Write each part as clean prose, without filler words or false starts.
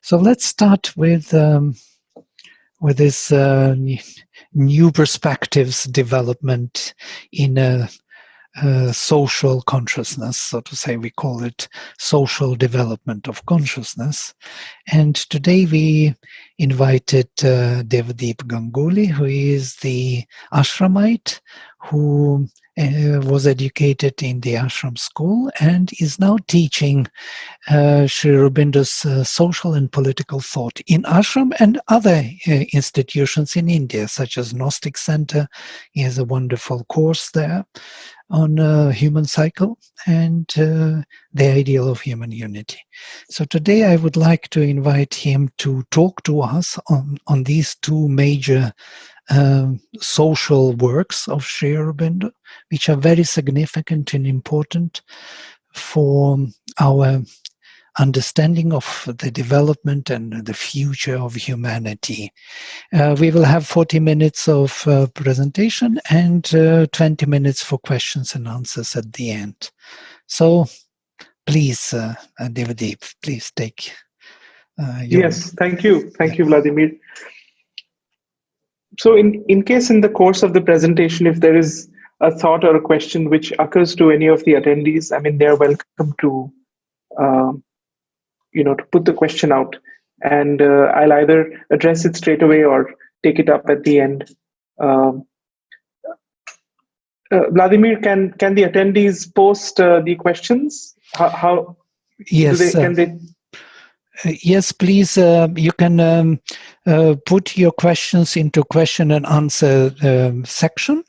So let's start with this new perspectives development in a social consciousness, so to say. We call it social development of consciousness. And today we invited Devdip Ganguli, who is the ashramite who was educated in the ashram school and is now teaching Sri Aurobindo's social and political thought in ashram and other institutions in India, such as Gnostic Center. He has a wonderful course there on human cycle and the ideal of human unity. So today I would like to invite him to talk to us on these two major social works of Sri Aurobindo, which are very significant and important for our understanding of the development and the future of humanity. We will have 40 minutes of presentation and 20 minutes for questions and answers at the end. So please, Devdip, please take Yes, thank you. Thank you, Vladimir. So in case in the course of the presentation, if there is a thought or a question which occurs to any of the attendees, I mean, they're welcome to to put the question out, and I'll either address it straight away or take it up at the end. Vladimir, can the attendees post the questions? How yes, can they? Yes, please. You can put your questions into question and answer section,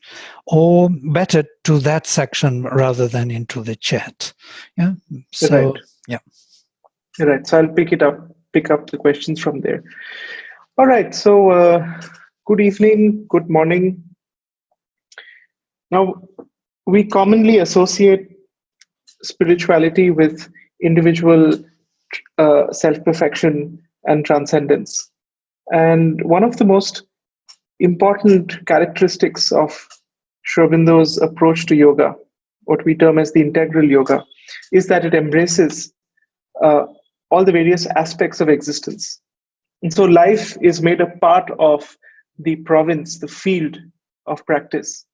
or better to that section rather than into the chat. Yeah. So right. Yeah. Right. So I'll pick up the questions from there. All right. So good evening, good morning. Now, we commonly associate spirituality with individual self-perfection and transcendence. And one of the most important characteristics of Sri Aurobindo's approach to yoga, what we term as the integral yoga, is that it embraces all the various aspects of existence. And so life is made a part of the province, the field of practice.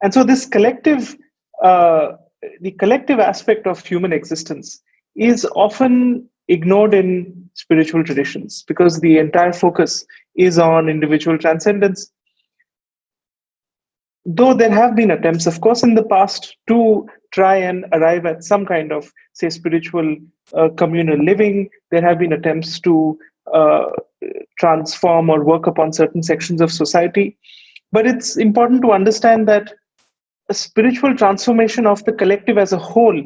And so this collective, the collective aspect of human existence is often ignored in spiritual traditions because the entire focus is on individual transcendence. Though there have been attempts, of course, in the past to try and arrive at some kind of, say, spiritual communal living, there have been attempts to transform or work upon certain sections of society. But it's important to understand that a spiritual transformation of the collective as a whole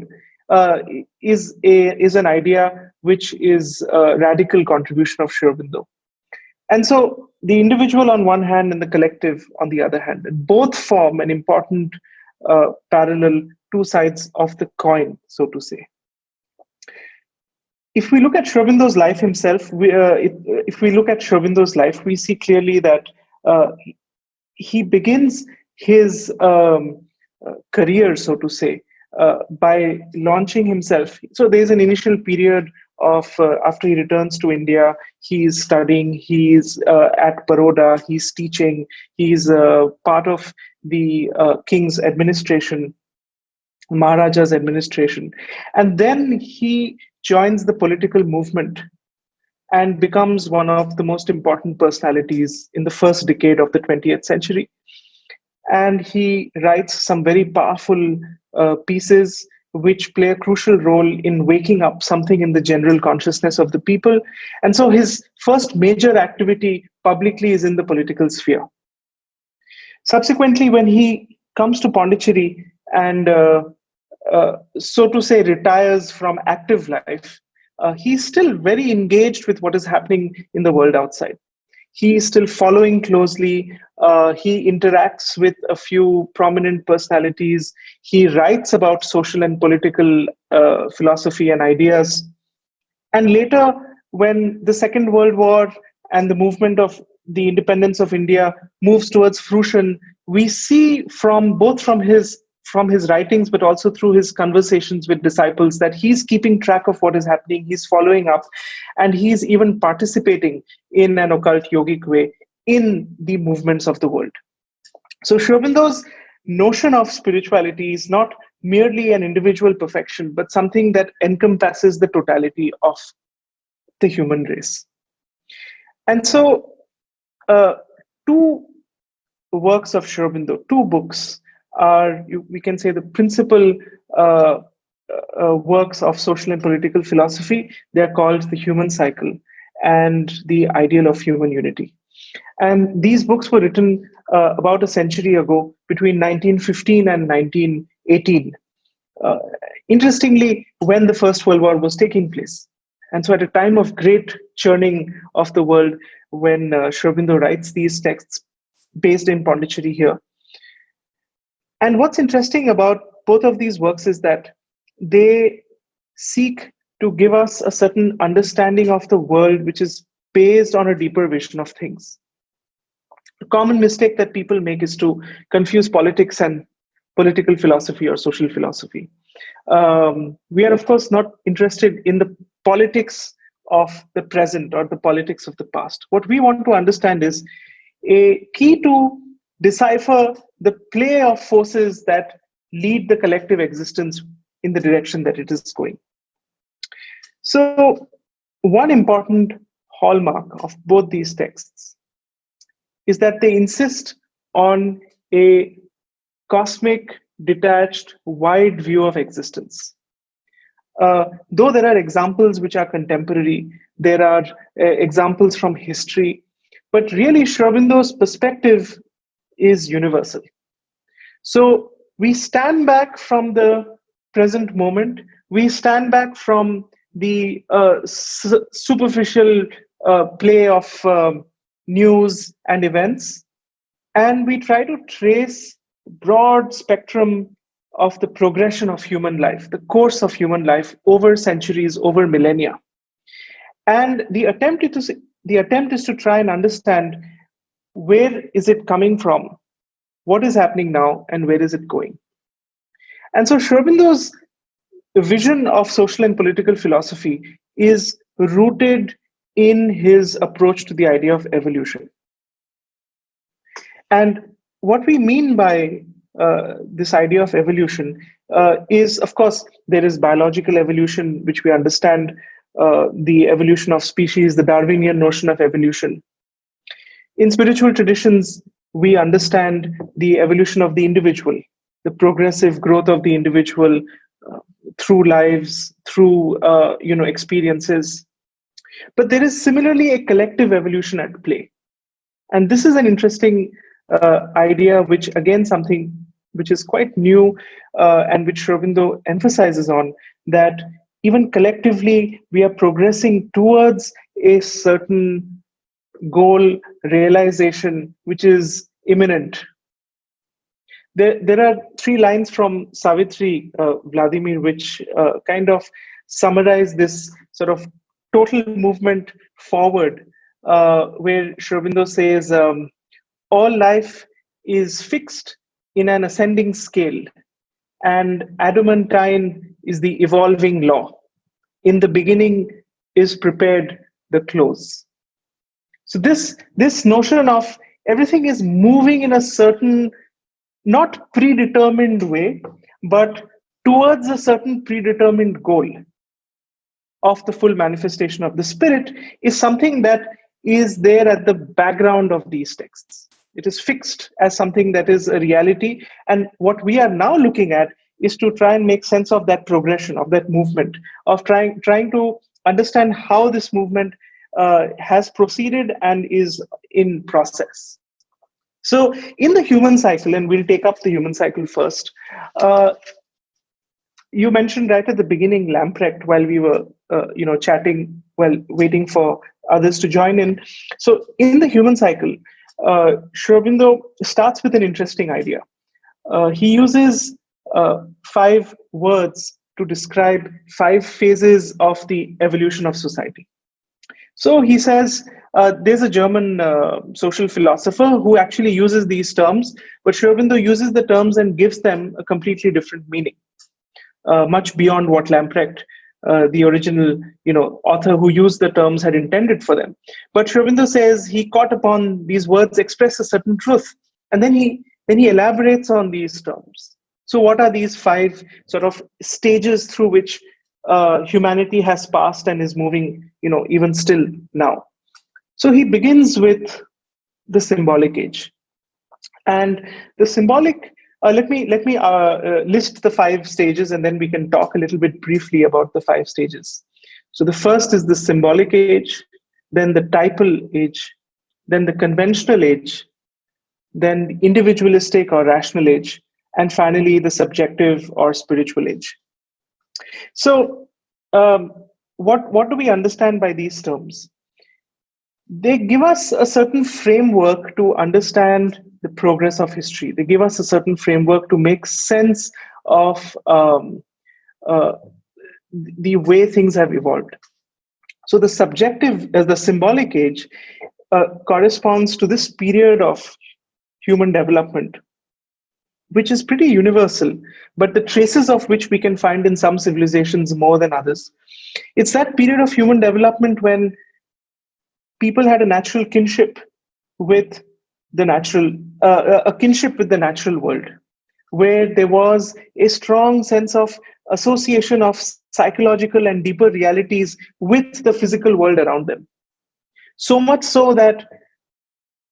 is an idea which is a radical contribution of Sri Aurobindo. And so the individual on one hand and the collective on the other hand, both form an important parallel, two sides of the coin, so to say. If we look at Sri Aurobindo's life himself, if we look at Sri Aurobindo's life, we see clearly that he begins his career, so to say, by launching himself. So there's an initial period of after he returns to India, he's studying, he's at Baroda, he's teaching, he's part of the king's administration, Maharaja's administration. And then he joins the political movement and becomes one of the most important personalities in the first decade of the 20th century. And he writes some very powerful pieces which play a crucial role in waking up something in the general consciousness of the people. And so his first major activity publicly is in the political sphere. Subsequently, when he comes to Pondicherry and, so to say, retires from active life, he's still very engaged with what is happening in the world outside. He is still following closely. He interacts with a few prominent personalities. He writes about social and political philosophy and ideas. And later, when the Second World War and the movement of the independence of India moves towards fruition, we see both from his from his writings, but also through his conversations with disciples, that he's keeping track of what is happening, he's following up, and he's even participating in an occult yogic way in the movements of the world. So Sri Aurobindo's notion of spirituality is not merely an individual perfection, but something that encompasses the totality of the human race. And so, two works of Sri Aurobindo, two books, are, we can say, the principal works of social and political philosophy. They are called The Human Cycle and The Ideal of Human Unity. And these books were written about a century ago, between 1915 and 1918. Interestingly, when the First World War was taking place. And so at a time of great churning of the world, when Sri Aurobindo writes these texts based in Pondicherry here. And what's interesting about both of these works is that they seek to give us a certain understanding of the world which is based on a deeper vision of things. A common mistake that people make is to confuse politics and political philosophy or social philosophy. We are, of course, not interested in the politics of the present or the politics of the past. What we want to understand is a key to decipher the play of forces that lead the collective existence in the direction that it is going. So, one important hallmark of both these texts is that they insist on a cosmic, detached, wide view of existence. Though there are examples which are contemporary, there are examples from history, but really Sri Aurobindo's perspective is universal. So we stand back from the present moment, we stand back from the superficial play of news and events, and we try to trace broad spectrum of the progression of human life, the course of human life over centuries, over millennia. And the attempt is to try and understand, where is it coming from, what is happening now, and where is it going. And so Sri Aurobindo's vision of social and political philosophy is rooted in his approach to the idea of evolution. And what we mean by this idea of evolution is, of course, there is biological evolution, which we understand, the evolution of species, the Darwinian notion of evolution. In spiritual traditions, we understand the evolution of the individual, the progressive growth of the individual through lives, through experiences. But there is similarly a collective evolution at play. And this is an interesting idea, which again, something which is quite new and which Sri Aurobindo emphasizes on, that even collectively we are progressing towards a certain goal realization which is imminent. There are three lines from Savitri, Vladimir, which kind of summarize this sort of total movement forward, where Sri Aurobindo says, all life is fixed in an ascending scale, and adamantine is the evolving law. In the beginning is prepared the close. So this notion of everything is moving in a certain, not predetermined way, but towards a certain predetermined goal of the full manifestation of the spirit, is something that is there at the background of these texts. It is fixed as something that is a reality. And what we are now looking at is to try and make sense of that progression, of that movement, of trying to understand how this movement has proceeded and is in process. So in the human cycle, and we'll take up the human cycle first, you mentioned right at the beginning Lamprecht while we were chatting, while waiting for others to join in. So in the human cycle, Sri Aurobindo starts with an interesting idea. He uses 5 words to describe 5 phases of the evolution of society. So he says there's a German social philosopher who actually uses these terms, but Aurobindo uses the terms and gives them a completely different meaning, much beyond what Lamprecht, the original author who used the terms, had intended for them. But Aurobindo says he caught upon these words express a certain truth, and then he elaborates on these terms. So what are these five sort of stages through which humanity has passed and is moving, even still now? So he begins with the symbolic age. And the symbolic, let me list the five stages, and then we can talk a little bit briefly about the five stages. So the first is the symbolic age, then the typal age, then the conventional age, then the individualistic or rational age, and finally the subjective or spiritual age. So what do we understand by these terms? They give us a certain framework to understand the progress of history. They give us a certain framework to make sense of uh, the way things have evolved. So the subjective, as the symbolic age, corresponds to this period of human development, which is pretty universal, but the traces of which we can find in some civilizations more than others. It's that period of human development when people had a natural kinship with the natural, a kinship with the natural world, where there was a strong sense of association of psychological and deeper realities with the physical world around them. So much so that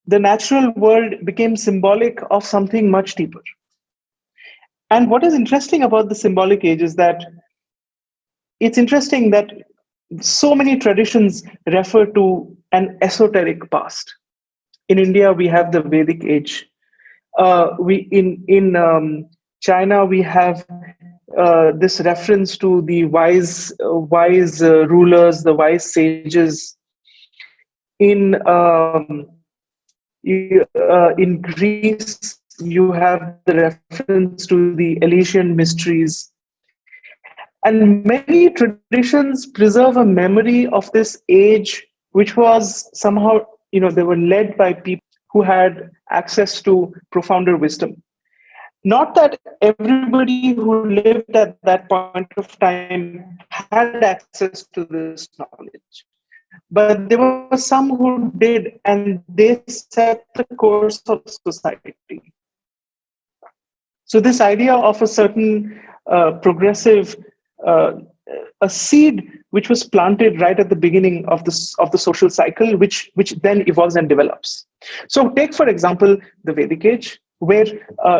the natural world became symbolic of something much deeper. And what is interesting about the symbolic age is that it's interesting that so many traditions refer to an esoteric past. In India, we have the Vedic age. We in China, we have this reference to the wise rulers, the wise sages. In Greece, you have the reference to the Elysian mysteries. And many traditions preserve a memory of this age, which was somehow, they were led by people who had access to profounder wisdom. Not that everybody who lived at that point of time had access to this knowledge, but there were some who did, and they set the course of society. So this idea of a certain progressive, a seed which was planted right at the beginning of the social cycle, which then evolves and develops. So take, for example, the Vedic age, where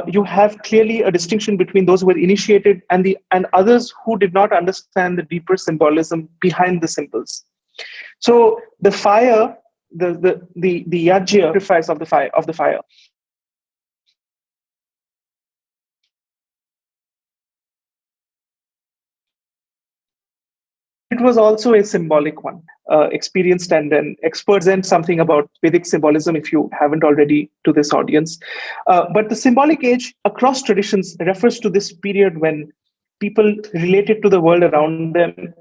you have clearly a distinction between those who were initiated and others who did not understand the deeper symbolism behind the symbols. So the fire, the yajna, sacrifice of the fire, it was also a symbolic one, experienced, and then experts and something about Vedic symbolism if you haven't already to this audience. But the symbolic age across traditions refers to this period when people related to the world around them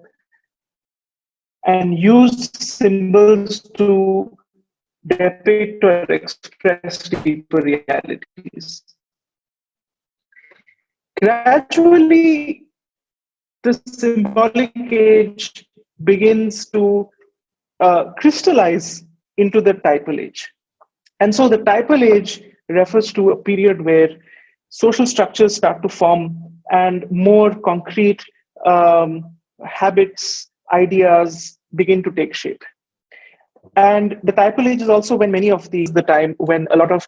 and used symbols to depict or express deeper realities. Gradually, the symbolic age begins to crystallize into the typal age. And so the typal age refers to a period where social structures start to form and more concrete habits, ideas begin to take shape. And the typal age is also when many of the time when a lot of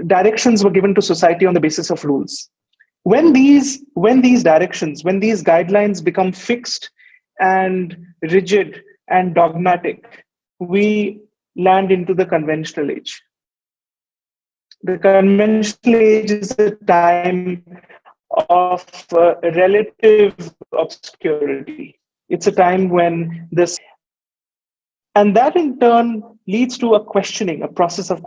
directions were given to society on the basis of rules. When these directions, when these guidelines become fixed and rigid and dogmatic, we land into the conventional age. The conventional age is a time of relative obscurity. It's a time when this, and that in turn leads to a questioning, a process of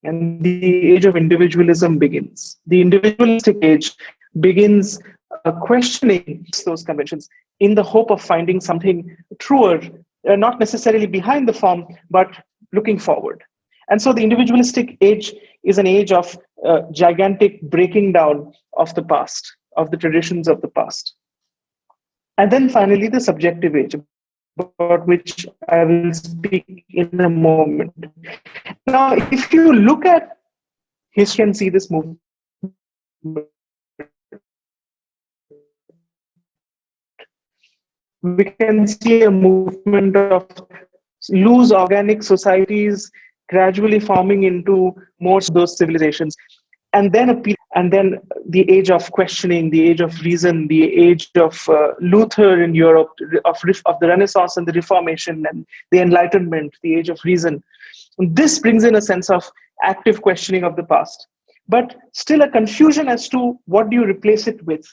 and the age of individualism begins. The individualistic age begins questioning those conventions in the hope of finding something truer, not necessarily behind the form, but looking forward. And so the individualistic age is an age of gigantic breaking down of the past, of the traditions of the past. And then finally, the subjective age, about which I will speak in a moment. Now, if you look at history and see this movement, we can see a movement of loose organic societies gradually forming into more those civilizations, and then the age of questioning, the age of reason, the age of Luther in Europe, of the Renaissance and the Reformation and the Enlightenment, the age of reason. This brings in a sense of active questioning of the past, but still a confusion as to what do you replace it with.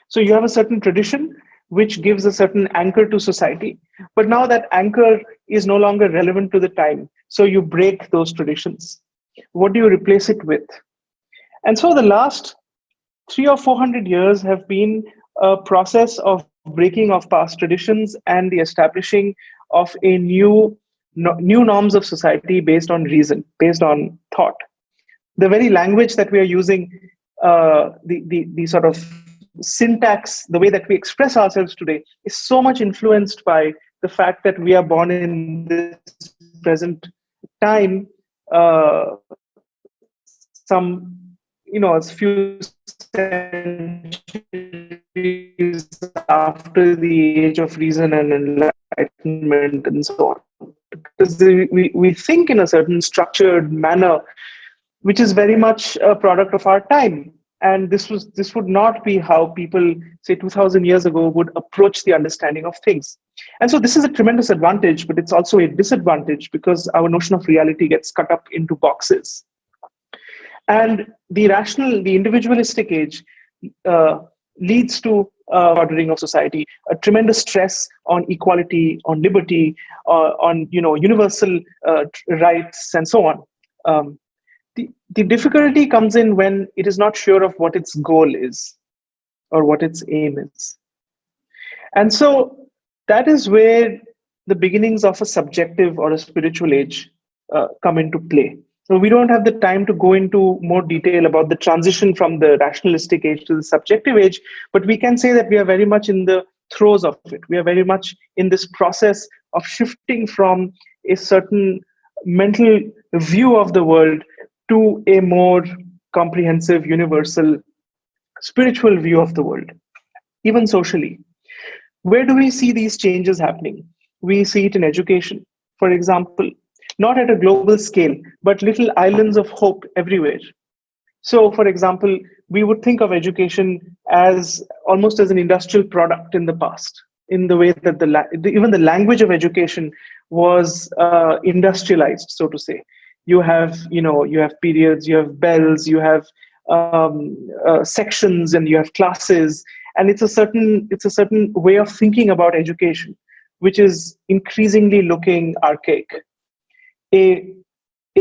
So you have a certain tradition which gives a certain anchor to society, but now that anchor is no longer relevant to the time. So you break those traditions. What do you replace it with? And so the last 300 or 400 years have been a process of breaking of past traditions and the establishing of a new norms of society based on reason, based on thought. The very language that we are using, the sort of syntax, the way that we express ourselves today, is so much influenced by the fact that we are born in this present time, a few centuries after the age of reason and enlightenment and so on. Because we think in a certain structured manner, which is very much a product of our time. And this would not be how people, say, 2000 years ago would approach the understanding of things. And so this is a tremendous advantage, but it's also a disadvantage because our notion of reality gets cut up into boxes. And the individualistic age leads to ordering of society, a tremendous stress on equality, on liberty, on universal rights, and so on. The difficulty comes in when it is not sure of what its goal is or what its aim is. And so that is where the beginnings of a subjective or a spiritual age come into play. So we don't have the time to go into more detail about the transition from the rationalistic age to the subjective age, but we can say that we are very much in the throes of it. We are very much in this process of shifting from a certain mental view of the world to a more comprehensive, universal, spiritual view of the world, even socially. Where do we see these changes happening? We see it in education, for example, not at a global scale, but little islands of hope everywhere. So, for example, we would think of education as almost as an industrial product in the past, in the way that even the language of education was industrialized, so to say. You have periods, you have bells, you have sections, and you have classes, and it's a certain way of thinking about education, which is increasingly looking archaic. A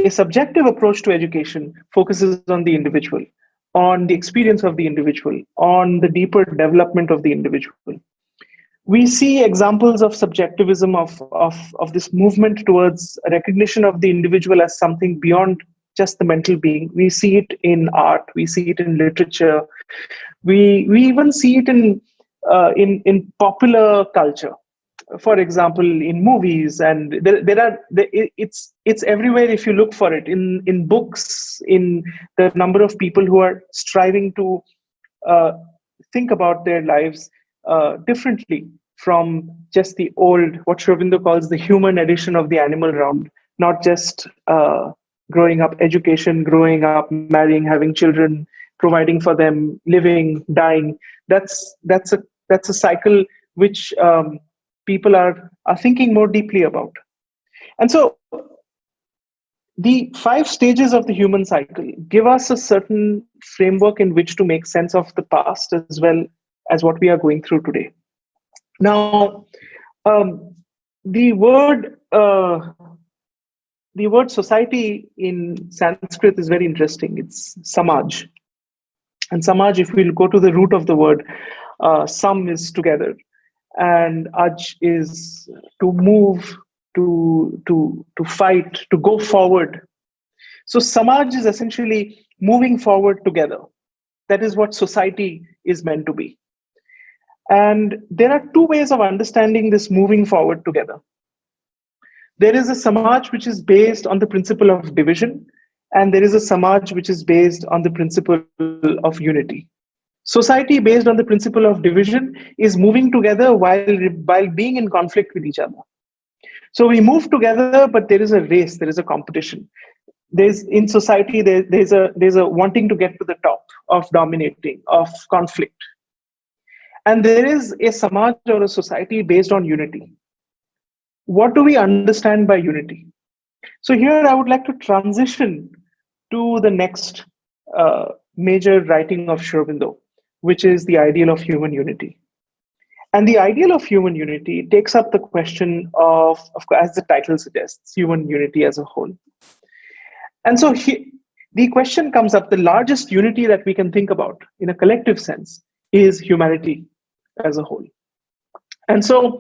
subjective approach to education focuses on the individual, on the experience of the individual, on the deeper development of the individual. We see examples of subjectivism, of this movement towards recognition of the individual as something beyond just the mental being. We see it in art, we see it in literature, we even see it in popular culture. For example, in movies, and it's everywhere if you look for it. In books, in the number of people who are striving to think about their lives differently from just the old, what Aurobindo calls the human edition of the animal round, not just growing up, education, growing up, marrying, having children, providing for them, living, dying. That's a cycle which people are thinking more deeply about. And so the 5 stages of the human cycle give us a certain framework in which to make sense of the past as well as what we are going through today. Now, the word society in Sanskrit is very interesting. It's samaj. And Samaj, if we go to the root of the word, Sam is together, and Aj is to move, to fight, to go forward. So Samaj is essentially moving forward together. That is what society is meant to be. And there are two ways of understanding this moving forward together. There is a Samaj which is based on the principle of division, and there is a Samaj which is based on the principle of unity. Society based on the principle of division is moving together while being in conflict with each other. So we move together, but there is a race, there is a competition. There's in society there's a wanting to get to the top of dominating, of conflict. And there is a Samaj or a society based on unity. What do we understand by unity? So here I would like to transition to the next major writing of Aurobindo, which is the ideal of human unity. And the ideal of human unity takes up the question of course, as the title suggests, human unity as a whole. And so the question comes up, the largest unity that we can think about in a collective sense is humanity as a whole. And so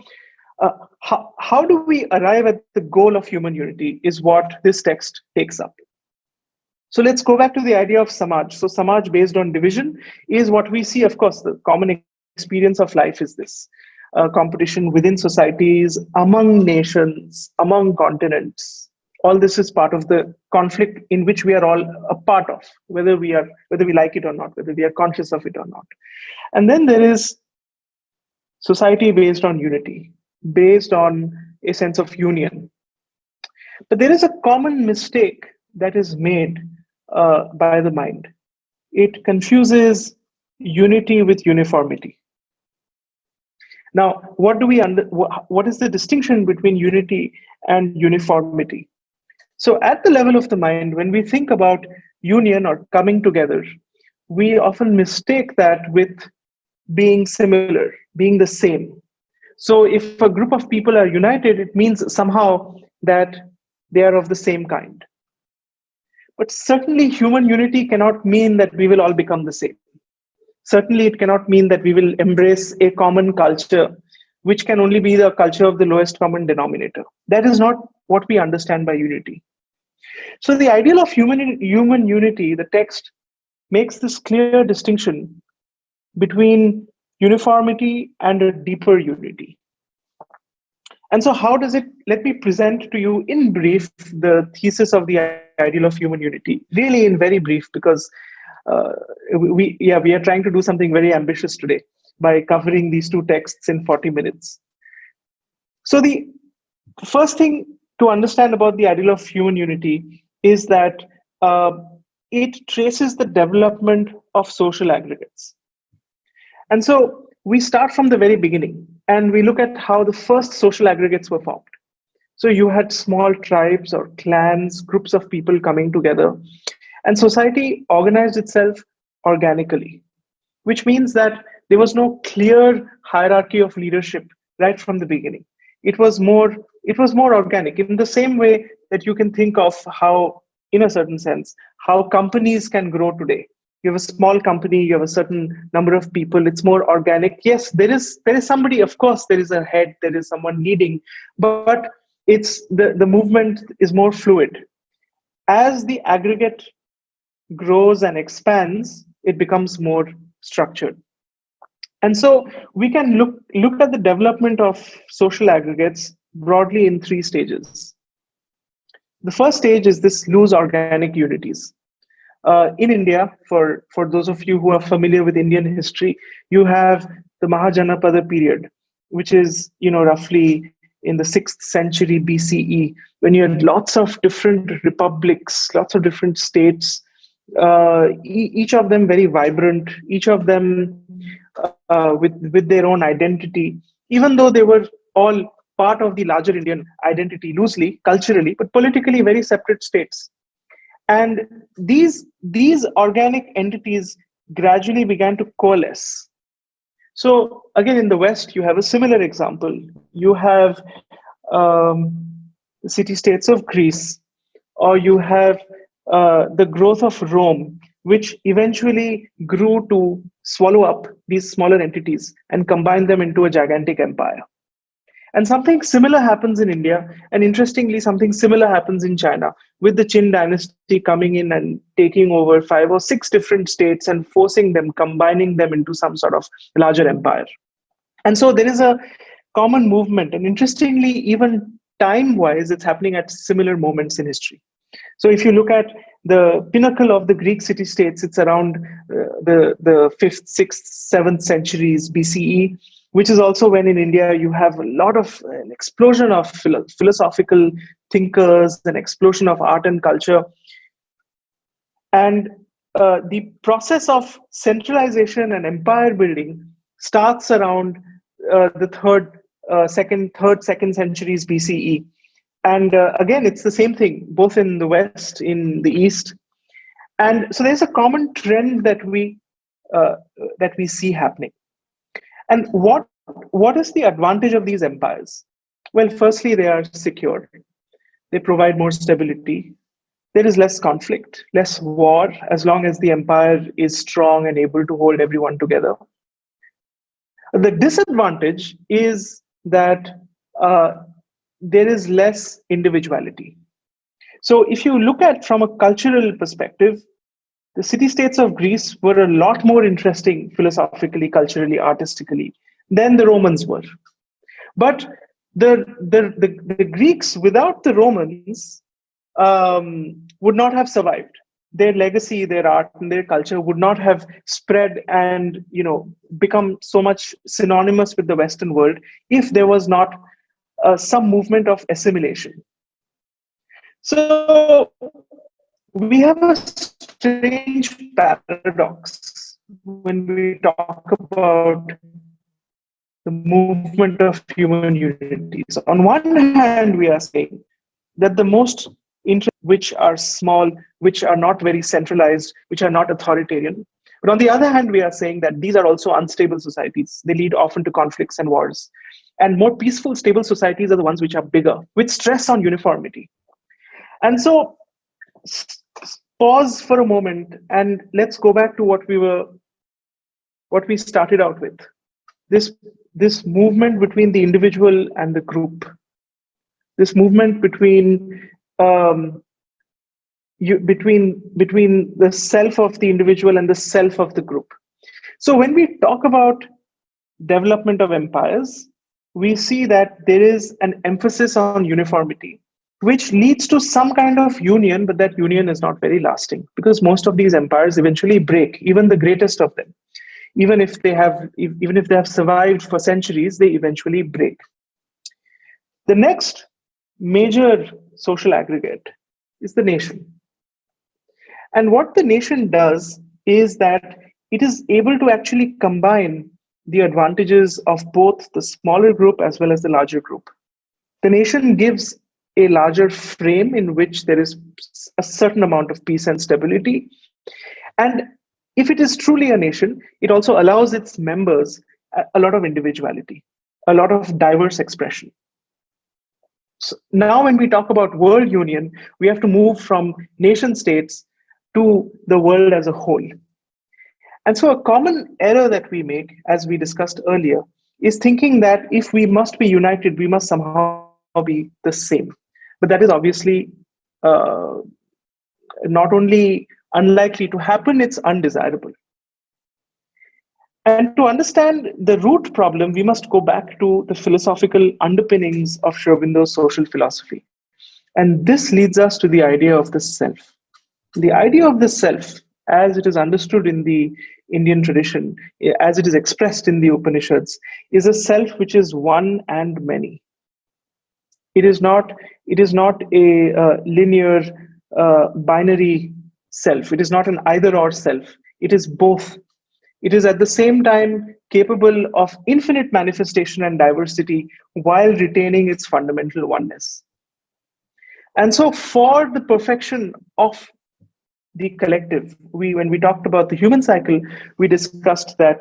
how do we arrive at the goal of human unity is what this text takes up. So let's go back to the idea of Samaj. So Samaj based on division is what we see, of course, the common experience of life is this competition within societies, among nations, among continents. All this is part of the conflict in which we are all a part of, whether we like it or not, whether we are conscious of it or not. And then there is society based on unity, based on a sense of union. But there is a common mistake that is made by the mind. It confuses unity with uniformity. Now, what is the distinction between unity and uniformity? So at the level of the mind, when we think about union or coming together, we often mistake that with being similar, being the same. So if a group of people are united, it means somehow that they are of the same kind. But certainly human unity cannot mean that we will all become the same. Certainly it cannot mean that we will embrace a common culture, which can only be the culture of the lowest common denominator. That is not what we understand by unity. So the ideal of human unity, the text makes this clear distinction between uniformity and a deeper unity. And so how does it, let me present to you in brief the thesis of the ideal of human unity, really in very brief, because we are trying to do something very ambitious today by covering these two texts in 40 minutes. So the first thing to understand about the ideal of human unity is that it traces the development of social aggregates. And so we start from the very beginning and we look at how the first social aggregates were formed. So you had small tribes or clans, groups of people coming together, and society organized itself organically, which means that there was no clear hierarchy of leadership right from the beginning. It was more organic, in the same way that you can think of how, in a certain sense, how companies can grow today. You have a small company, you have a certain number of people, it's more organic. Yes, there is somebody, of course, there is a head, there is someone leading, but it's the movement is more fluid. As the aggregate grows and expands, it becomes more structured. And so we can look at the development of social aggregates broadly in three stages. The first stage is this loose organic unities. In India, for those of you who are familiar with Indian history, you have the Mahajanapada period, which is roughly in the 6th century BCE, when you had lots of different republics, lots of different states, each of them very vibrant, each of them with their own identity, even though they were all part of the larger Indian identity loosely, culturally, but politically very separate states. And these organic entities gradually began to coalesce. So again, in the West, you have a similar example. You have the city-states of Greece, or you have the growth of Rome, which eventually grew to swallow up these smaller entities and combine them into a gigantic empire. And something similar happens in India, and interestingly, something similar happens in China, with the Qin dynasty coming in and taking over 5 or 6 different states and forcing them, combining them into some sort of larger empire. And so there is a common movement, and interestingly, even time-wise, it's happening at similar moments in history. So if you look at the pinnacle of the Greek city-states, it's around the 5th, 6th, 7th centuries BCE, which is also when in India you have a lot of an explosion of philosophical thinkers, an explosion of art and culture. And the process of centralization and empire building starts around the second centuries BCE. And again, it's the same thing, both in the West, in the East. And so there's a common trend that we see happening. And what is the advantage of these empires? Well, firstly, they are secure. They provide more stability. There is less conflict, less war, as long as the empire is strong and able to hold everyone together. The disadvantage is that there is less individuality. So if you look at from a cultural perspective, the city-states of Greece were a lot more interesting philosophically, culturally, artistically than the Romans were. But the Greeks without the Romans would not have survived. Their legacy, their art, and their culture would not have spread and become so much synonymous with the Western world if there was not some movement of assimilation. So we have a strange paradox when we talk about the movement of human unities. On one hand, we are saying that the most which are small, which are not very centralized, which are not authoritarian. But on the other hand, we are saying that these are also unstable societies. They lead often to conflicts and wars. And more peaceful, stable societies are the ones which are bigger, which stress on uniformity. And so pause for a moment and let's go back to what we started out with. This movement between the individual and the group. This movement between the self of the individual and the self of the group. So when we talk about development of empires, we see that there is an emphasis on uniformity, which leads to some kind of union, but that union is not very lasting because most of these empires eventually break, even the greatest of them. Even if they have survived for centuries, they eventually break. The next major social aggregate is the nation. And what the nation does is that it is able to actually combine the advantages of both the smaller group as well as the larger group. The nation gives a larger frame in which there is a certain amount of peace and stability. And if it is truly a nation, it also allows its members a lot of individuality, a lot of diverse expression. So now when we talk about world union, we have to move from nation states to the world as a whole. And so a common error that we make, as we discussed earlier, is thinking that if we must be united, we must somehow be the same. But that is obviously not only unlikely to happen, it's undesirable. And to understand the root problem, we must go back to the philosophical underpinnings of Aurobindo's social philosophy. And this leads us to the idea of the self. The idea of the self, as it is understood in the Indian tradition, as it is expressed in the Upanishads, is a self which is one and many. It is not a linear binary self. It is not an either-or self. It is both. It is at the same time capable of infinite manifestation and diversity while retaining its fundamental oneness. And so for the perfection of the collective, when we talked about the human cycle, we discussed that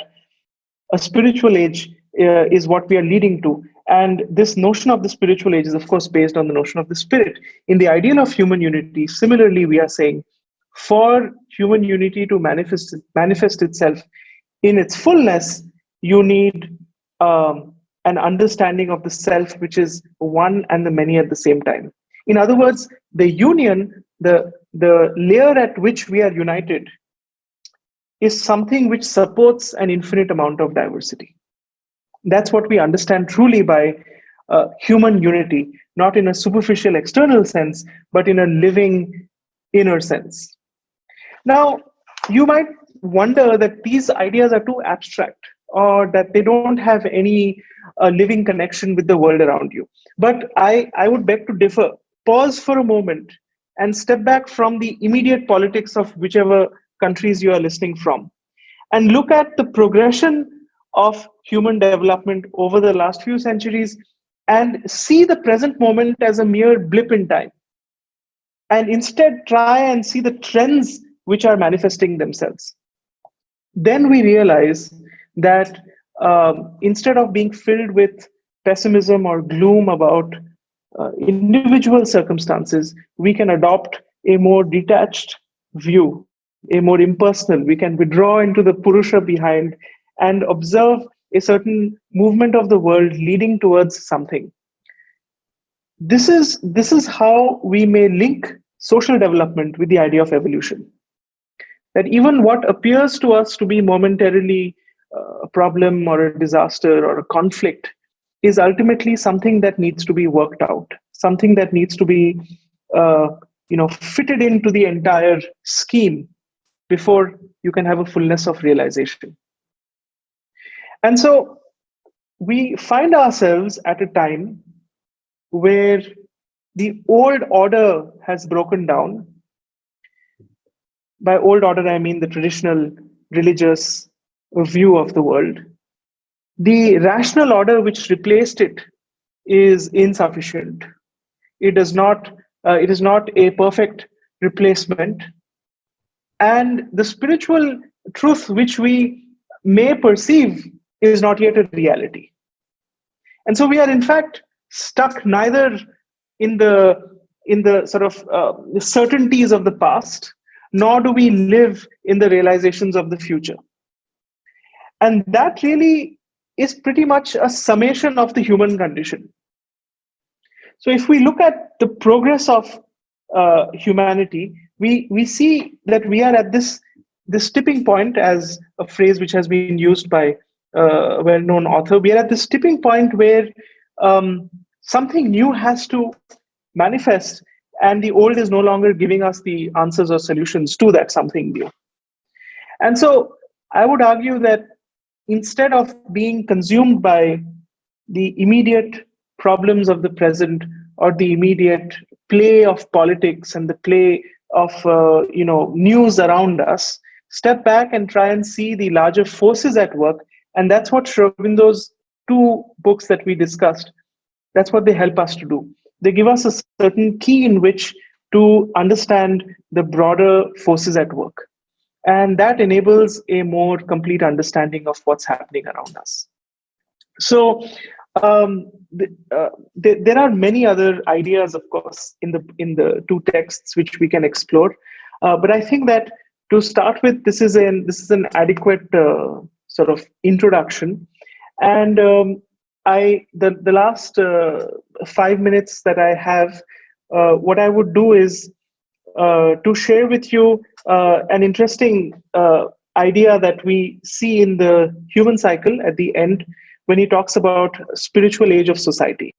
a spiritual age is what we are leading to. And this notion of the spiritual age is, of course, based on the notion of the spirit. In the ideal of human unity, similarly, we are saying For human unity to manifest itself in its fullness, you need an understanding of the self, which is one and the many at the same time. In other words, the union, the layer at which we are united, is something which supports an infinite amount of diversity. That's what we understand truly by human unity, not in a superficial external sense, but in a living inner sense. Now, you might wonder that these ideas are too abstract or that they don't have any living connection with the world around you. But I would beg to differ. Pause for a moment and step back from the immediate politics of whichever countries you are listening from and look at the progression of human development over the last few centuries and see the present moment as a mere blip in time, and instead try and see the trends which are manifesting themselves. Then we realize that instead of being filled with pessimism or gloom about individual circumstances, we can adopt a more detached view, a more impersonal. We can withdraw into the Purusha behind and observe a certain movement of the world leading towards something. This is how we may link social development with the idea of evolution. That even what appears to us to be momentarily a problem or a disaster or a conflict is ultimately something that needs to be worked out, something that needs to be fitted into the entire scheme before you can have a fullness of realization. And so we find ourselves at a time where the old order has broken down. By old order, I mean the traditional religious view of the world. The rational order which replaced it is insufficient. It does not. It is not a perfect replacement, and the spiritual truth which we may perceive is not yet a reality. And so we are in fact stuck neither in the sort of certainties of the past, nor do we live in the realizations of the future. And that really is pretty much a summation of the human condition. So if we look at the progress of humanity, we see that we are at this tipping point, as a phrase which has been used by a well-known author. We are at this tipping point where something new has to manifest, and the old is no longer giving us the answers or solutions to that something new. And so I would argue that instead of being consumed by the immediate problems of the present or the immediate play of politics and the play of news around us, step back and try and see the larger forces at work. And that's what Aurobindo's two books that we discussed, that's what they help us to do. They give us a certain key in which to understand the broader forces at work. And that enables a more complete understanding of what's happening around us. So there are many other ideas, of course, in the two texts which we can explore. But I think that to start with, this is an adequate sort of introduction. And the last 5 minutes that I have, what I would do is to share with you an interesting idea that we see in the human cycle at the end when he talks about spiritual age of society.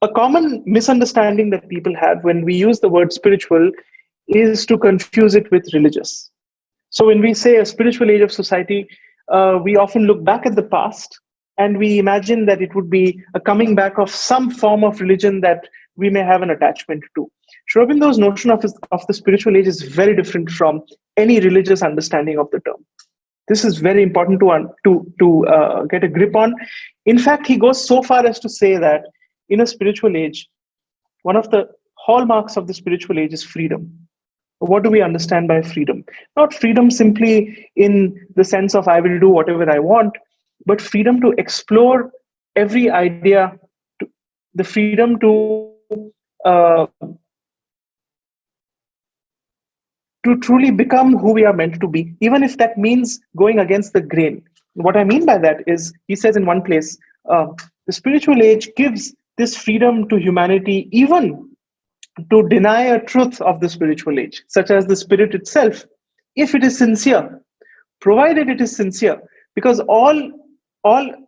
A common misunderstanding that people have when we use the word spiritual is to confuse it with religious. So when we say a spiritual age of society, we often look back at the past and we imagine that it would be a coming back of some form of religion that we may have an attachment to. Aurobindo's notion of the spiritual age is very different from any religious understanding of the term. This is very important to get a grip on. In fact, he goes so far as to say that in a spiritual age, one of the hallmarks of the spiritual age is freedom. What do we understand by freedom? Not freedom simply in the sense of I will do whatever I want, but freedom to explore every idea, the freedom to to truly become who we are meant to be, even if that means going against the grain. What I mean by that is, he says in one place, the spiritual age gives this freedom to humanity, even to deny a truth of the spiritual age, such as the spirit itself, if it is sincere, provided it is sincere, because all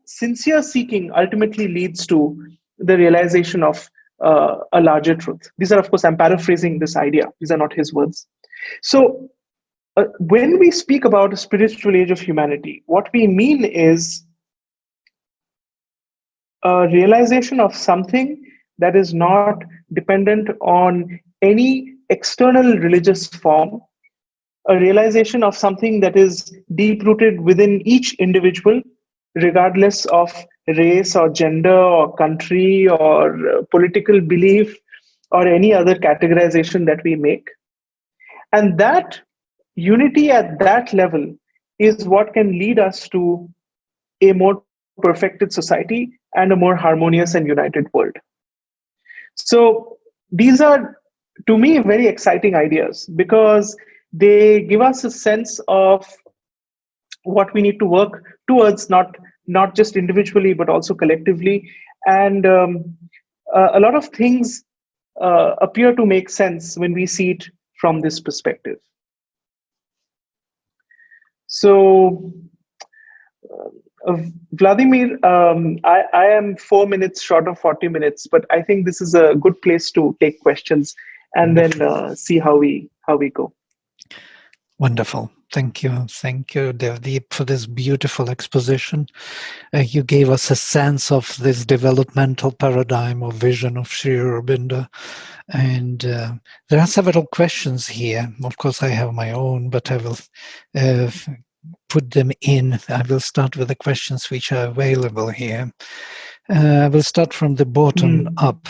sincere seeking ultimately leads to the realization of a larger truth. These are, of course, I'm paraphrasing this idea. These are not his words. So, when we speak about a spiritual age of humanity, what we mean is a realization of something that is not dependent on any external religious form, a realization of something that is deep rooted within each individual, regardless of race or gender or country or political belief or any other categorization that we make. And that unity at that level is what can lead us to a more perfected society and a more harmonious and united world. So, these are, to me, very exciting ideas because they give us a sense of what we need to work towards, not just individually but also collectively. And a lot of things appear to make sense when we see it from this perspective. So, Vladimir, I am 4 minutes short of 40 minutes, but I think this is a good place to take questions and then see how we go. Wonderful. Thank you, Devdip, for this beautiful exposition. You gave us a sense of this developmental paradigm or vision of Sri Aurobindo. And there are several questions here. Of course, I have my own, but I will put them in. I will start with the questions which are available here. I will start from the bottom up.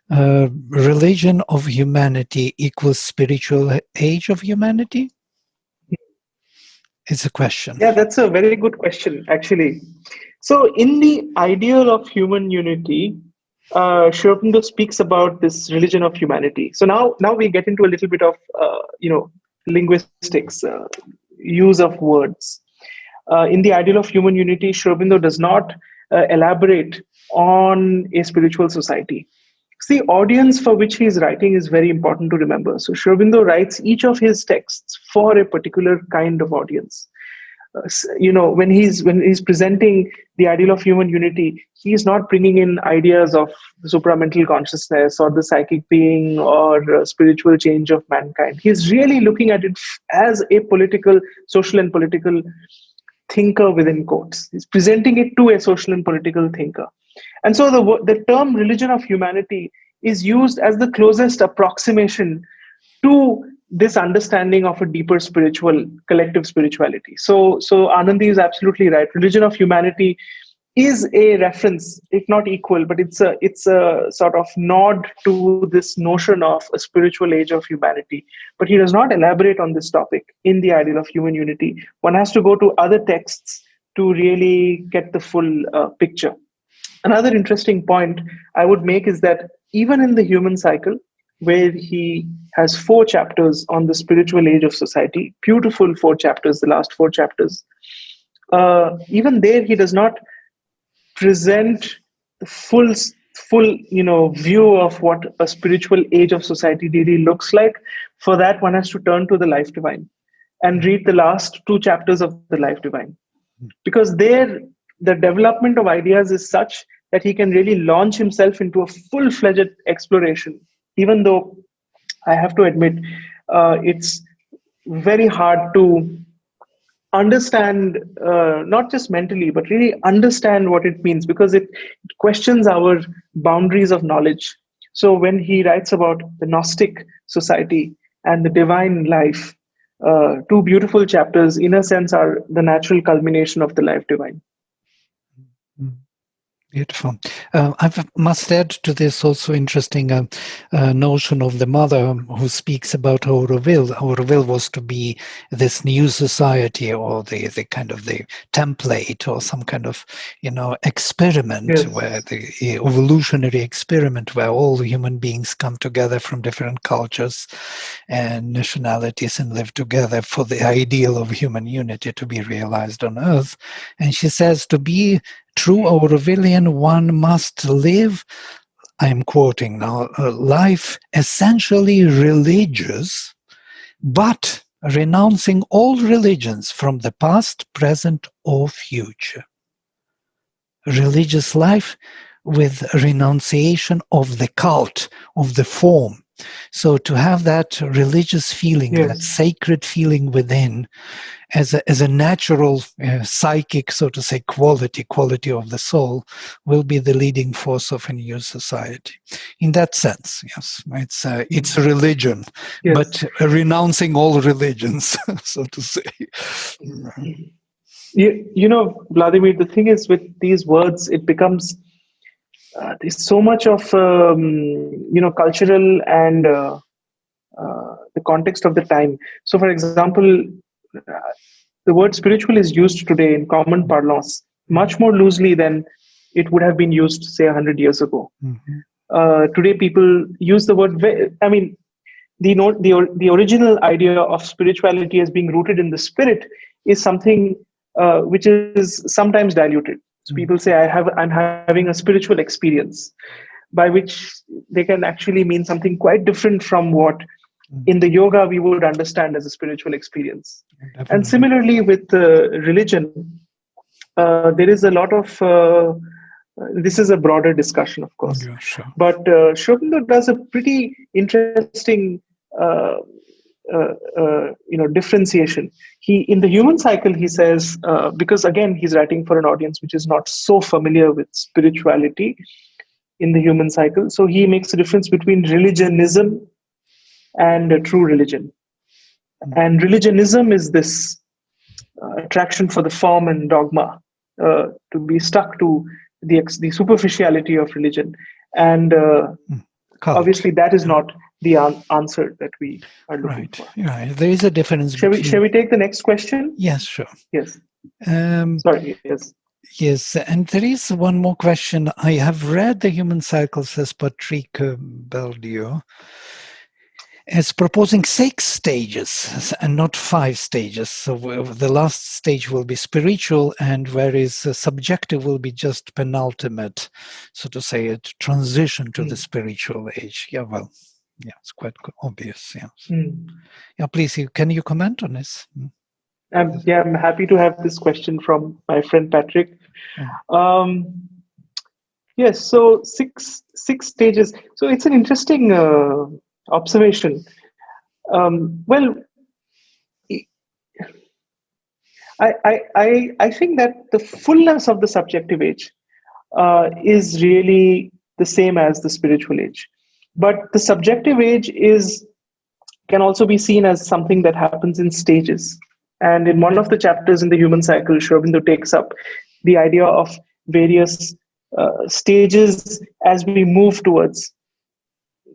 Religion of humanity equals spiritual age of humanity? It's a question. Yeah, that's a very good question, actually. So, in the ideal of human unity, Sri Aurobindo speaks about this religion of humanity. So now we get into a little bit of linguistics, use of words. In the ideal of human unity, Sri Aurobindo does not elaborate on a spiritual society. See, the audience for which he is writing is very important to remember. So Sri Aurobindo writes each of his texts for a particular kind of audience. When he's presenting the ideal of human unity, he's not bringing in ideas of the supramental consciousness or the psychic being or spiritual change of mankind. He's really looking at it as a social and political thinker within quotes. He's presenting it to a social and political thinker. And so the term religion of humanity is used as the closest approximation to this understanding of a deeper collective spirituality. So Anandi is absolutely right. Religion of humanity is a reference, if not equal, but it's a sort of nod to this notion of a spiritual age of humanity. But he does not elaborate on this topic in the ideal of human unity. One has to go to other texts to really get the full picture. Another interesting point I would make is that even in the human cycle, where he has 4 chapters on the spiritual age of society, beautiful 4 chapters, the last 4 chapters, even there he does not present the full view of what a spiritual age of society really looks like. For that, one has to turn to the Life Divine and read the last 2 chapters of the Life Divine, because there the development of ideas is such that he can really launch himself into a full-fledged exploration, even though I have to admit it's very hard to understand, not just mentally, but really understand what it means, because it questions our boundaries of knowledge. So when he writes about the Gnostic society and the divine life, 2 beautiful chapters, in a sense, are the natural culmination of the Life Divine. Beautiful. I must add to this also interesting notion of the mother who speaks about Auroville. Auroville was to be this new society, or the kind of the template, or some kind of experiment, Yes. where the evolutionary experiment where all human beings come together from different cultures and nationalities and live together for the ideal of human unity to be realized on Earth. And she says, to be true Aurovillian, one must live, I'm quoting now, a life essentially religious, but renouncing all religions from the past, present, or future. Religious life with renunciation of the cult, of the form. So to have that religious feeling, that Yes. sacred feeling within, as a natural psychic, so to say, quality of the soul, will be the leading force of a new society. In that sense, yes, it's a religion, Yes. but renouncing all religions, so to say. Vladimir, the thing is with these words, it becomes there's so much of cultural and the context of the time. So, for example, uh, the word spiritual is used today in common parlance much more loosely than it would have been used, say, 100 years ago. Mm-hmm. Today, people use the word. I mean, the original idea of spirituality as being rooted in the spirit is something which is sometimes diluted. So people say, I'm having a spiritual experience, by which they can actually mean something quite different from what in the yoga we would understand as a spiritual experience. And Definitely. similarly with religion, there is a lot of this is a broader discussion, of course, Yeah, sure. but Shobindo does a pretty interesting uh, differentiation. He, in the human cycle, he says, because again he's writing for an audience which is not so familiar with spirituality in the human cycle, so he makes a difference between religionism and true religion. And religionism is this attraction for the form and dogma, to be stuck to the superficiality of religion, and obviously that is not the answer that we are looking Right. for. Right. There is a difference Shall between. we take the next question? Yes, sure. Yes. Um, Sorry. Yes. Yes, and there is one more question. I have read the human cycle, says Patrick Beldio, as proposing 6 stages and not 5 stages. So the last stage will be spiritual, and whereas subjective will be just penultimate, so to say, a transition to the spiritual age. Yeah, well, yeah, it's quite obvious. Yes. Yeah, please, can you comment on this? I'm happy to have this question from my friend Patrick. Yes, so six stages. So it's an interesting observation. Well, I think that the fullness of the subjective age is really the same as the spiritual age, but the subjective age is can also be seen as something that happens in stages. And in one of the chapters in the human cycle, Aurobindo takes up the idea of various stages as we move towards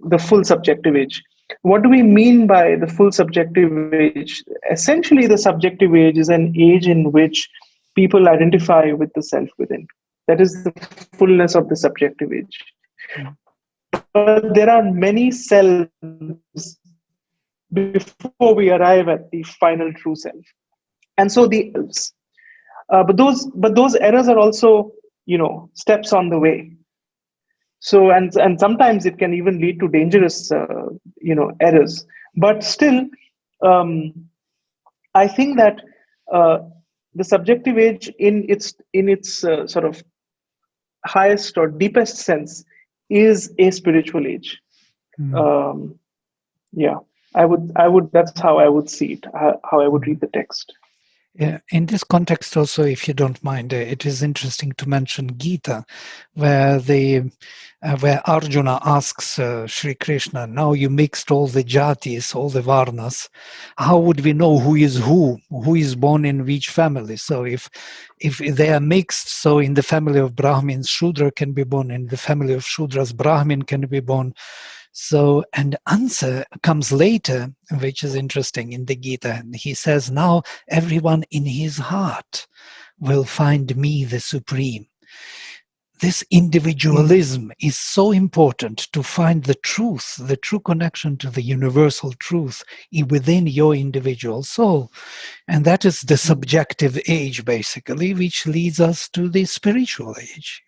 the full subjective age. What do we mean by the full subjective age? Essentially, the subjective age is an age in which people identify with the self within. That is the fullness of the subjective age. But there are many selves before we arrive at the final true self. And so the but those errors are also, steps on the way. So and sometimes it can even lead to dangerous errors. But still, um, I think that uh, the subjective age in its sort of highest or deepest sense is a spiritual age. Um, yeah, I would that's how I would see it, how I would read the text. Yeah, in this context also, if you don't mind, it is interesting to mention Gita, where where Arjuna asks Sri Krishna, now you mixed all the jatis, all the varnas, how would we know who is born in which family? So if they are mixed, so in the family of Brahmins, Shudra can be born, in the family of Shudras, Brahmin can be born. So, and the answer comes later, which is interesting in the Gita. He says, now everyone in his heart will find me the supreme. This individualism is so important to find the truth, the true connection to the universal truth within your individual soul. And that is the subjective age, basically, which leads us to the spiritual age.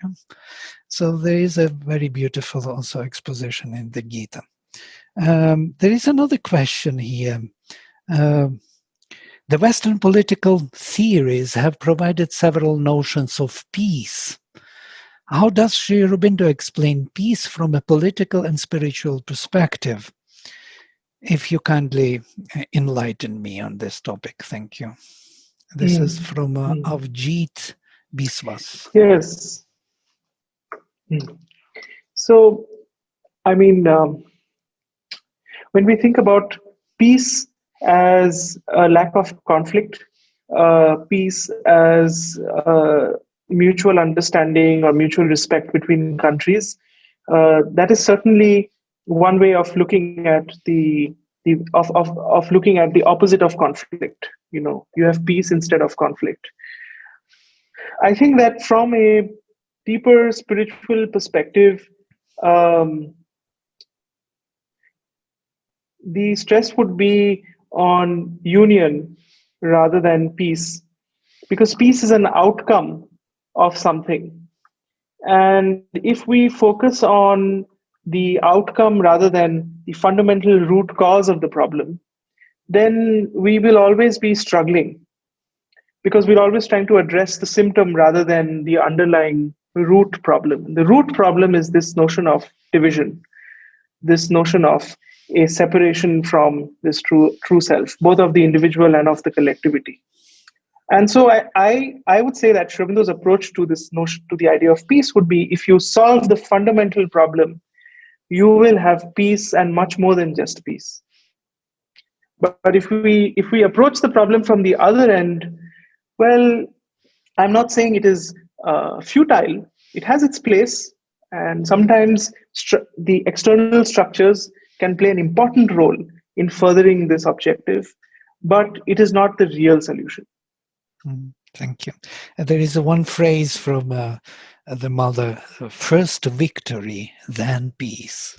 So there is a very beautiful also exposition in the Gita. There is another question here. The Western political theories have provided several notions of peace. How does Sri Aurobindo explain peace from a political and spiritual perspective? If you kindly enlighten me on this topic, thank you. This is from Avjit Biswas. Yes. So, I mean, when we think about peace as a lack of conflict, peace as mutual understanding or mutual respect between countries, that is certainly one way of looking at looking at the opposite of conflict. You have peace instead of conflict. I think that from a deeper spiritual perspective, the stress would be on union rather than peace, because peace is an outcome of something. And if we focus on the outcome rather than the fundamental root cause of the problem, then we will always be struggling, because we're always trying to address the symptom rather than the underlying root problem. The root problem is this notion of division, this notion of a separation from this true self, both of the individual and of the collectivity. And so I would say that Sri Aurobindo's approach to this notion, to the idea of peace, would be, if you solve the fundamental problem, you will have peace, and much more than just peace. But if we approach the problem from the other end, well, I'm not saying it is futile. It has its place, and sometimes the external structures can play an important role in furthering this objective, but it is not the real solution. Thank you. There is one phrase from the mother: first victory, then peace.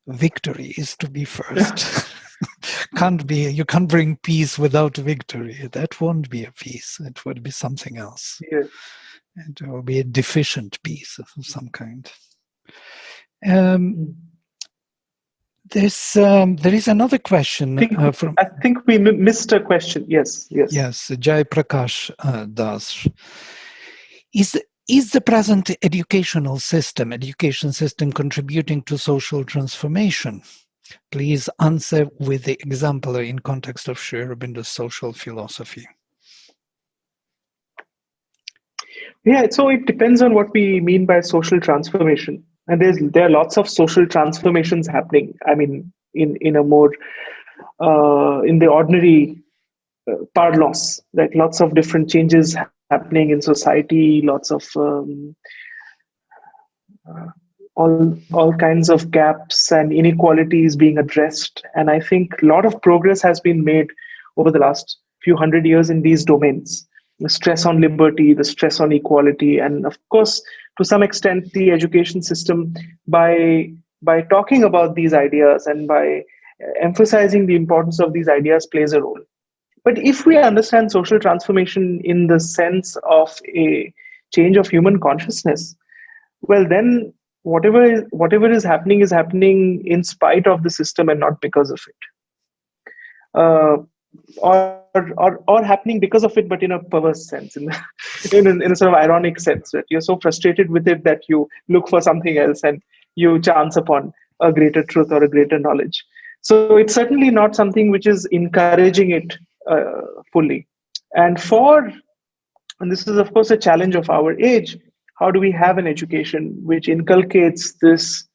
Victory is to be first. You can't bring peace without victory. That won't be a peace. It would be something else. Yes. It will be a deficient peace of some kind. There is another question I think we missed a question. Yes. Yes, Jai Prakash does. Is the present education system contributing to social transformation? Please answer with the example in context of Sri Aurobindo's social philosophy. Yeah, so it depends on what we mean by social transformation. And there are lots of social transformations happening. I mean, in a more in the ordinary parlance, like lots of different changes happening in society, lots of all kinds of gaps and inequalities being addressed. And I think a lot of progress has been made over the last few hundred years in these domains. The stress on liberty, the stress on equality, and of course, to some extent, the education system, by talking about these ideas and by emphasizing the importance of these ideas, plays a role. But if we understand social transformation in the sense of a change of human consciousness, well, then whatever is happening in spite of the system and not because of it. Or happening because of it, but in a perverse sense, in a sort of ironic sense, that you're so frustrated with it that you look for something else and you chance upon a greater truth or a greater knowledge. So it's certainly not something which is encouraging it fully. And this is of course a challenge of our age, how do we have an education which inculcates this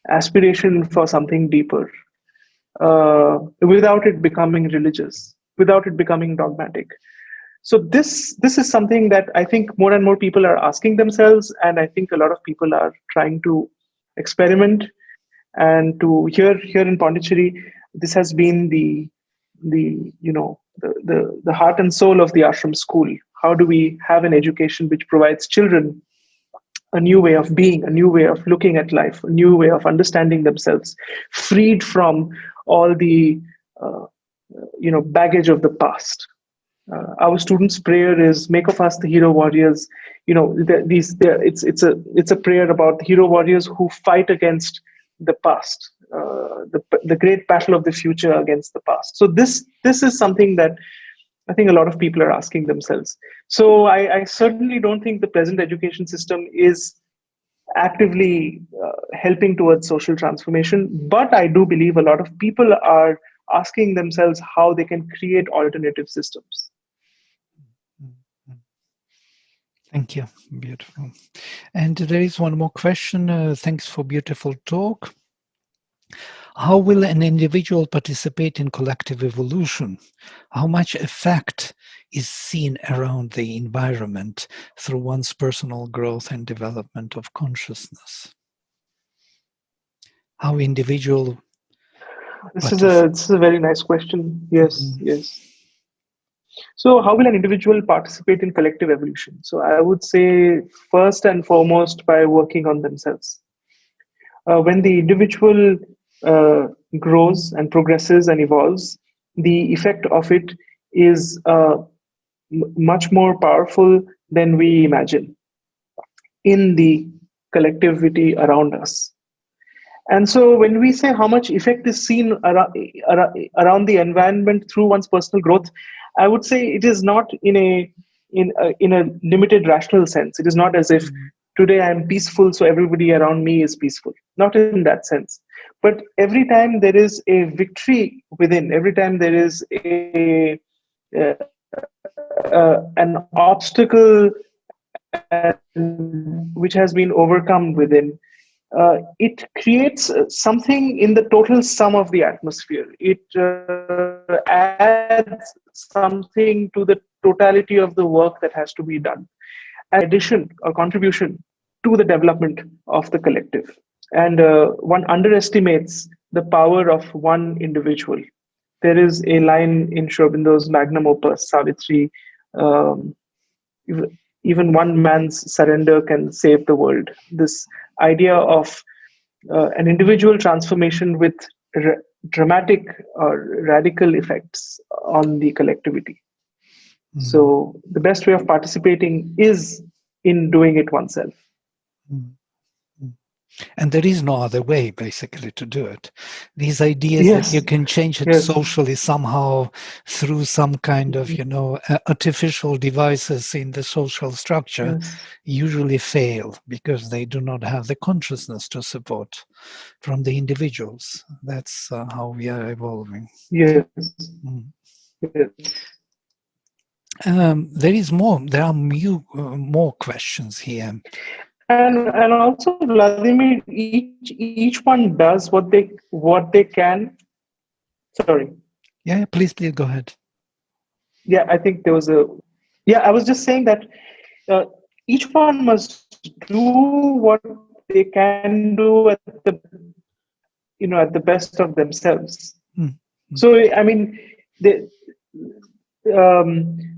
aspiration for something deeper, without it becoming religious, without it becoming dogmatic? So this is something that I think more and more people are asking themselves, and I think a lot of people are trying to experiment. And to here in Pondicherry, this has been the heart and soul of the ashram school. How do we have an education which provides children a new way of being, a new way of looking at life, a new way of understanding themselves, freed from all the baggage of the past. Our students' prayer is, "Make of us the hero warriors." It's a prayer about the hero warriors who fight against the past, the great battle of the future against the past. So this is something that I think a lot of people are asking themselves. So I certainly don't think the present education system is actively helping towards social transformation, but I do believe a lot of people are asking themselves how they can create alternative systems. Thank you. Beautiful. And there is one more question. Thanks for beautiful talk. How will an individual participate in collective evolution? How much effect is seen around the environment through one's personal growth and development of consciousness? How individual... This is a very nice question. Yes, yes. So how will an individual participate in collective evolution? So I would say first and foremost by working on themselves. When the individual grows and progresses and evolves, the effect of it is much more powerful than we imagine in the collectivity around us. And so when we say how much effect is seen around the environment through one's personal growth, I would say it is not in a limited rational sense. It is not as if today I am peaceful, so everybody around me is peaceful. Not in that sense. But every time there is a victory within, every time there is an obstacle which has been overcome within, it creates something in the total sum of the atmosphere. It adds something to the totality of the work that has to be done. An addition or contribution to the development of the collective. And one underestimates the power of one individual. There is a line in Aurobindo's magnum opus, Savitri, even one man's surrender can save the world. This idea of an individual transformation with dramatic or radical effects on the collectivity. So the best way of participating is in doing it oneself. And there is no other way, basically, to do it. These ideas that you can change it socially somehow through some kind of, artificial devices in the social structure usually fail because they do not have the consciousness to support from the individuals. That's how we are evolving. Yes. There are more questions here. And also, Vladimir, each one does what they can. Sorry. Yeah, please go ahead. Yeah, I think there was I was just saying that each one must do what they can do at the best of themselves. So I mean,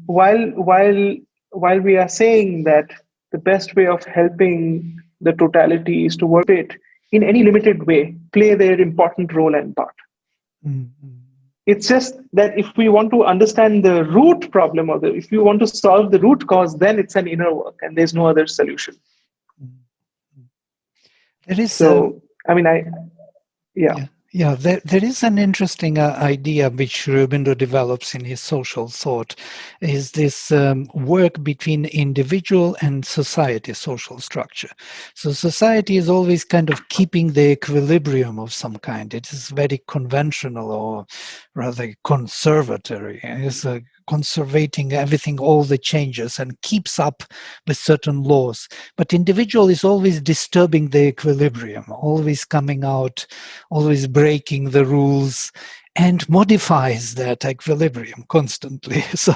while we are saying that the best way of helping the totality is to work it in any limited way, play their important role and part. It's just that if we want to understand the root problem, or if we want to solve the root cause, then it's an inner work and there's no other solution. There is there is an interesting idea which Aurobindo develops in his social thought, is this work between individual and society, social structure. So society is always kind of keeping the equilibrium of some kind. It is very conventional or rather conservatory. It's conservating everything, all the changes, and keeps up with certain laws. But individual is always disturbing the equilibrium, always coming out, always breaking the rules, and modifies that equilibrium constantly. So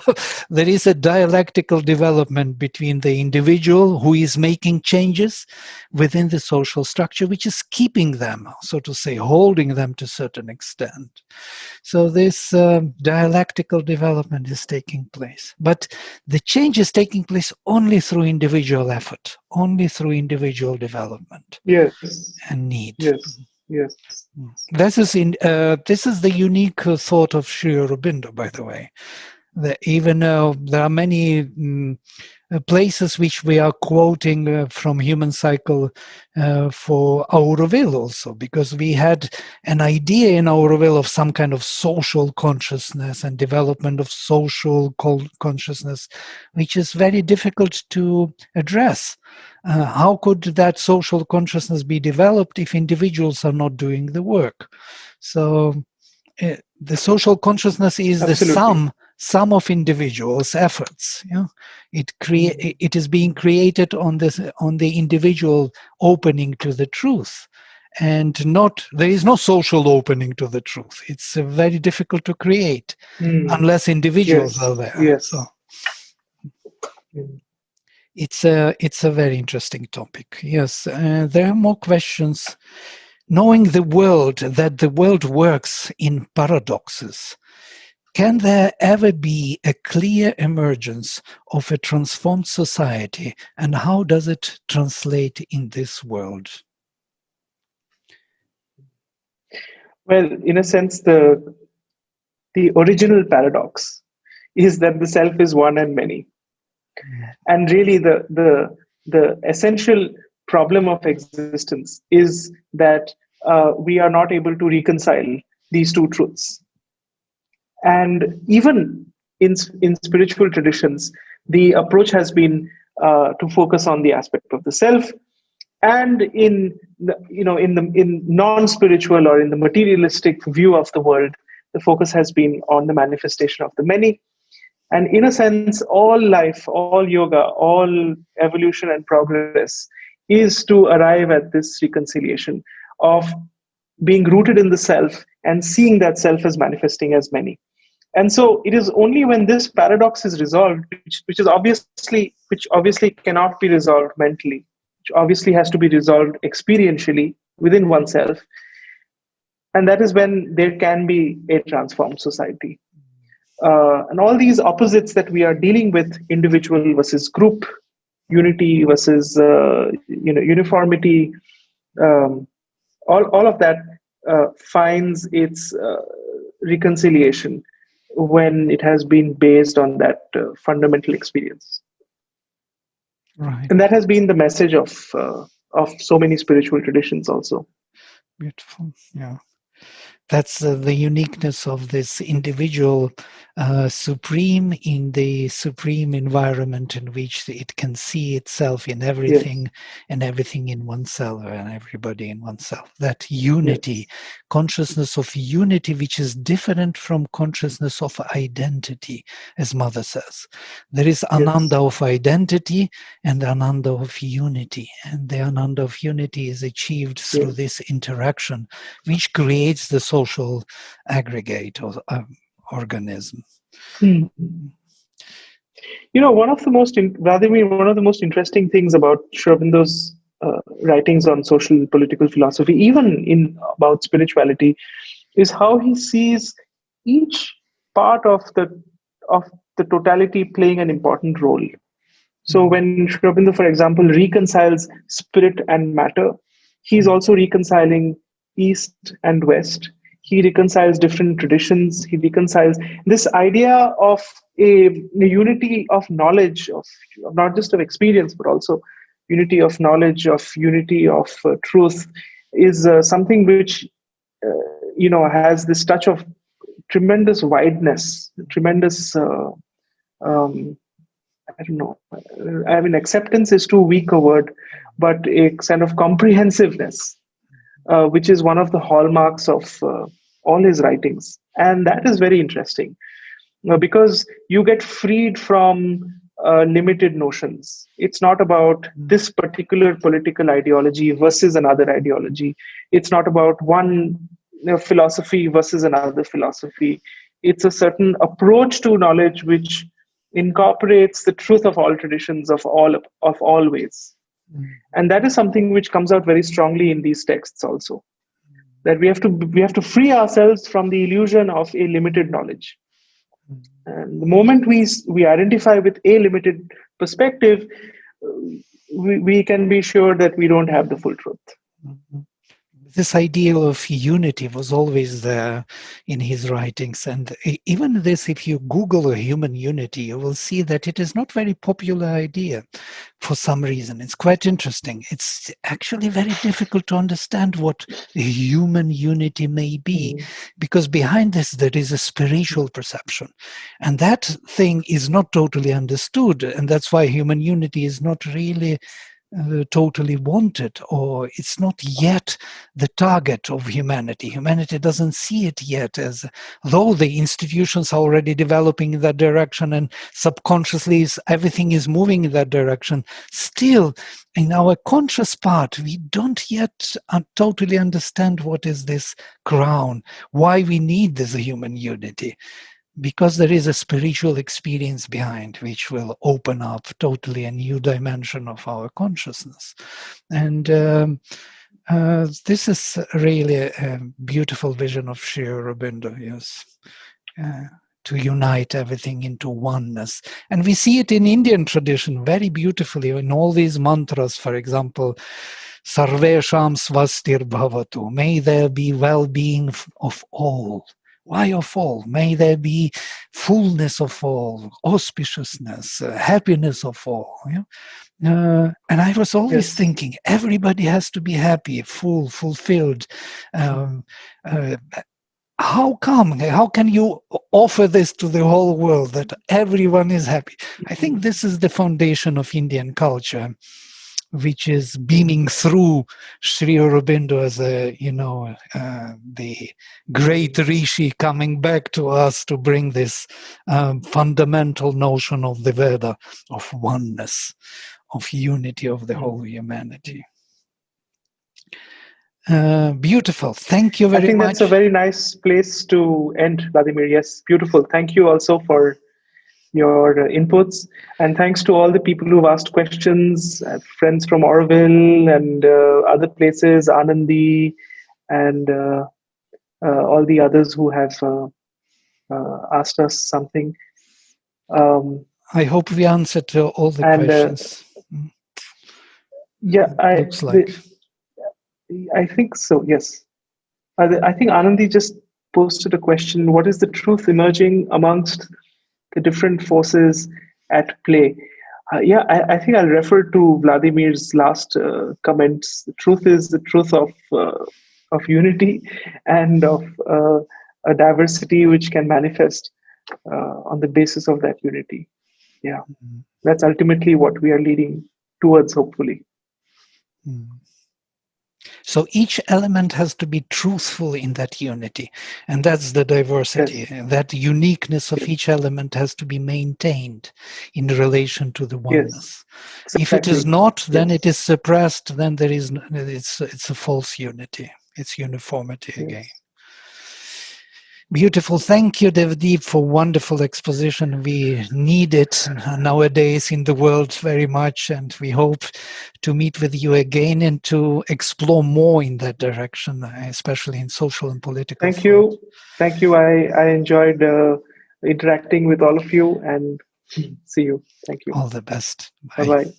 there is a dialectical development between the individual who is making changes within the social structure, which is keeping them, so to say, holding them to a certain extent. So this dialectical development is taking place. But the change is taking place only through individual effort, only through individual development Yes. and need. Yes. Yes. This is the unique thought of Sri Aurobindo, by the way. That even there are many places which we are quoting from Human Cycle for Auroville also, because we had an idea in Auroville of some kind of social consciousness and development of social consciousness, which is very difficult to address. How could that social consciousness be developed if individuals are not doing the work? So the social consciousness is Absolutely. the sum of individuals' efforts. It is being created on the individual opening to the truth, and there is no social opening to the truth. It's very difficult to create unless individuals Yes. are there. Yes. So it's a very interesting topic. Yes, there are more questions. Knowing that the world works in paradoxes, can there ever be a clear emergence of a transformed society, and how does it translate in this world? Well, in a sense, the original paradox is that the self is one and many. And really the essential problem of existence is that we are not able to reconcile these two truths. And even in spiritual traditions, the approach has been to focus on the aspect of the self, and in non-spiritual or in the materialistic view of the world, the focus has been on the manifestation of the many. And in a sense, all life, all yoga, all evolution and progress is to arrive at this reconciliation of being rooted in the self and seeing that self as manifesting as many. And so it is only when this paradox is resolved, which obviously cannot be resolved mentally, which obviously has to be resolved experientially within oneself, and that is when there can be a transformed society. And all these opposites that we are dealing with, individual versus group, unity versus uniformity, all of that finds its reconciliation when it has been based on that fundamental experience. Right. And that has been the message of so many spiritual traditions also. Beautiful. Yeah. That's the uniqueness of this individual supreme in the supreme environment in which it can see itself in everything, Yes. and everything in oneself and everybody in oneself. That unity, Yes. consciousness of unity, which is different from consciousness of identity, as Mother says. There is ananda of identity and ananda of unity. And the ananda of unity is achieved through this interaction, which creates the social aggregate or organism. One of the most interesting things about Sri Aurobindo's writings on social and political philosophy, even in about spirituality, is how he sees each part of the totality playing an important role. So when Sri Aurobindo, for example, reconciles spirit and matter, he's also reconciling East and West. He reconciles different traditions. He reconciles this idea of a unity of knowledge, of not just of experience, but also unity of knowledge, of unity of truth, is something which has this touch of tremendous wideness, tremendous. I don't know. I mean, acceptance is too weak a word, but a kind of comprehensiveness, which is one of the hallmarks of all his writings. And that is very interesting. because you get freed from limited notions. It's not about this particular political ideology versus another ideology. It's not about one philosophy versus another philosophy. It's a certain approach to knowledge which incorporates the truth of all traditions of all ways. And that is something which comes out very strongly in these texts also, that we have to free ourselves from the illusion of a limited knowledge. And the moment we identify with a limited perspective, we can be sure that we don't have the full truth. This idea of unity was always there in his writings. And even this, if you Google a human unity, you will see that it is not a very popular idea for some reason. It's quite interesting. It's actually very difficult to understand what human unity may be, because behind this, there is a spiritual perception. And that thing is not totally understood. And that's why human unity is not really totally wanted, or it's not yet the target of humanity. Humanity doesn't see it yet, as though the institutions are already developing in that direction and subconsciously everything is moving in that direction. Still, in our conscious part, we don't yet totally understand what is this crown, why we need this human unity. Because there is a spiritual experience behind, which will open up totally a new dimension of our consciousness. And this is really a beautiful vision of Sri Aurobindo, yes, to unite everything into oneness. And we see it in Indian tradition very beautifully in all these mantras, for example, Sarvesham Svastir Bhavatu, may there be well-being of all. Why of all? May there be fullness of all, auspiciousness, happiness of all. And I was always thinking, everybody has to be happy, fulfilled. How come? How can you offer this to the whole world, that everyone is happy? I think this is the foundation of Indian culture, which is beaming through Sri Aurobindo as the great rishi coming back to us to bring this fundamental notion of the Veda, of oneness, of unity of the whole humanity. Beautiful. Thank you very much. I think that's a very nice place to end, Vladimir. Yes, beautiful. Thank you also for your inputs, and thanks to all the people who've asked questions, friends from Orville and other places, Anandi, and all the others who have asked us something. I hope we answered all the questions. Yeah, I think so, yes. I think Anandi just posted a question: what is the truth emerging amongst the different forces at play? I think I'll refer to Vladimir's last comments. The truth is the truth of unity and of a diversity which can manifest on the basis of that unity. Yeah, that's ultimately what we are leading towards, hopefully. So each element has to be truthful in that unity, and that's the diversity. Yes. That uniqueness of each element has to be maintained in relation to the oneness. Yes. Exactly. If it is not, then it is suppressed. Then there is it's a false unity. It's uniformity again. Beautiful. Thank you, Devdip, for wonderful exposition. We need it nowadays in the world very much, and we hope to meet with you again and to explore more in that direction, especially in social and political Thank you. Thank you. I enjoyed interacting with all of you, and see you. Thank you. All the best. Bye-bye.